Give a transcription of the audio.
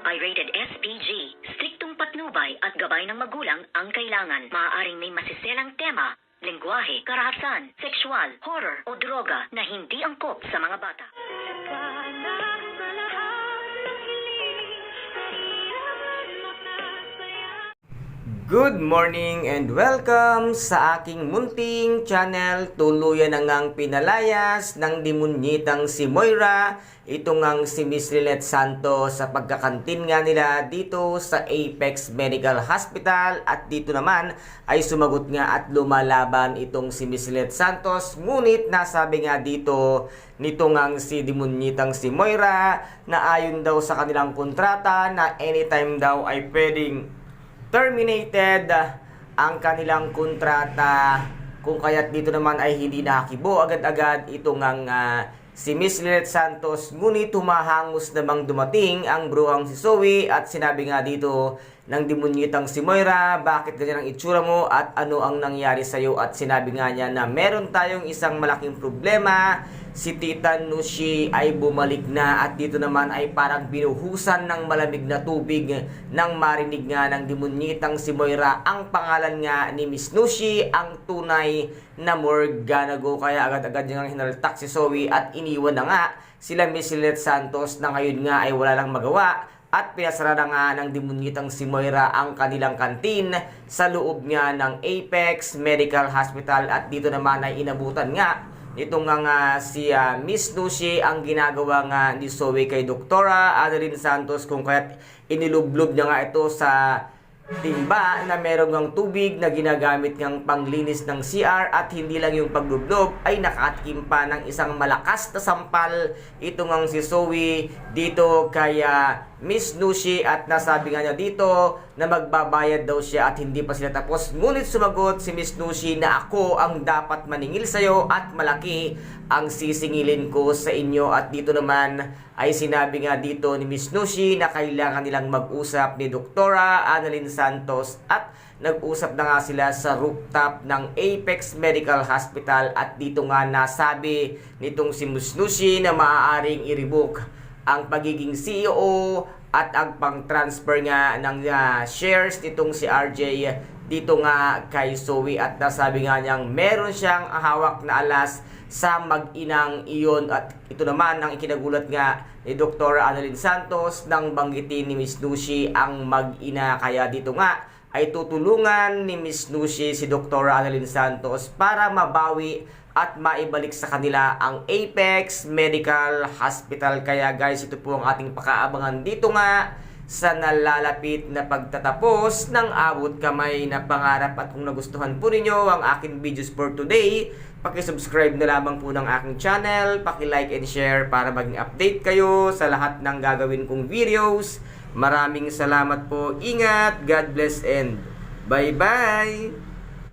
Pirated SPG. Striktong patnubay at gabay ng magulang ang kailangan. Maaaring may masiselang tema, lengguwahe, karahasan, sexual, horror o droga na hindi angkop sa mga bata. Good morning and welcome sa aking munting channel. Tuluyan na ngang pinalayas ng demunyitang si Moira. Ito ngang si Miss Lynette Santos sa pagkakantin nga nila dito sa Apex Medical Hospital. At dito naman ay sumagot nga at lumalaban itong si Miss Lynette Santos. Ngunit nasabi nga dito nito ngang si demunyitang si Moira na ayon daw sa kanilang kontrata na anytime daw ay pwedeng terminated ang kanilang kontrata, kung kaya't dito naman ay hindi nakakibo agad-agad ito ngang si Miss Lynette Santos. Ngunit humahangos namang dumating ang bruhang si Zoe at sinabi nga dito ng demunyitang si Moira, bakit ganyan ang itsura mo at ano ang nangyari sa'yo? At sinabi nga niya na meron tayong isang malaking problema. Si Tita Nushi ay bumalik na at dito naman ay parang binuhusan ng malamig na tubig nang marinig nga ng demunyitang si Moira ang pangalan nga ni Miss Nushi, ang tunay na Morganago. Kaya agad-agad niyang hinaltak si Zoe at iniwan na nga sila Miss Lynette Santos na ngayon nga ay wala lang magawa at pinasara na nga ng demunyitang si Moira ang kanilang kantin sa loob nga ng Apex Medical Hospital. At dito naman ay inabutan nga ito nga si Miss Nushi ang ginagawa nga ni Zoe kay Doktora Annalyn Santos, kung kaya't inilublob niya nga ito sa timba na meron ngang tubig na ginagamit ngang panglinis ng CR. At hindi lang yung paglublob ay nakatikim pa ng isang malakas na sampal ito ngang si Zoe dito kay Miss Nushi. At nasabi nga niya dito na magbabayad daw siya at hindi pa sila tapos. Ngunit sumagot si Miss Nushi na ako ang dapat maningil sa'yo at malaki ang sisingilin ko sa inyo. At dito naman ay sinabi nga dito ni Miss Nushi na kailangan nilang mag-usap ni Doktora Annalyn Santos at nag-usap na nga sila sa rooftop ng Apex Medical Hospital. At dito nga nasabi nitong si Miss Nushi na maaaring i-revoke ang pagiging CEO at ang pang-transfer nga ng shares nitong si RJ dito nga kay Zoe. At nasabi nga niyang meron siyang hawak na alas sa mag-inang iyon. At ito naman ang ikinagulat nga ni Dr. Annalyn Santos nang banggitin ni Miss Nushi ang mag-ina. Kaya dito nga ay tutulungan ni Miss Nushi si Dr. Annalyn Santos para mabawi at maibalik sa kanila ang Apex Medical Hospital. Kaya guys, ito po ang ating pakaabangan dito nga sa nalalapit na pagtatapos ng abot kamay na pangarap. At kung nagustuhan po ninyo ang aking videos for today, paki-subscribe na lamang po ng aking channel, paki-like and share para maging update kayo sa lahat ng gagawin kong videos. Maraming salamat po, ingat, God bless and bye-bye!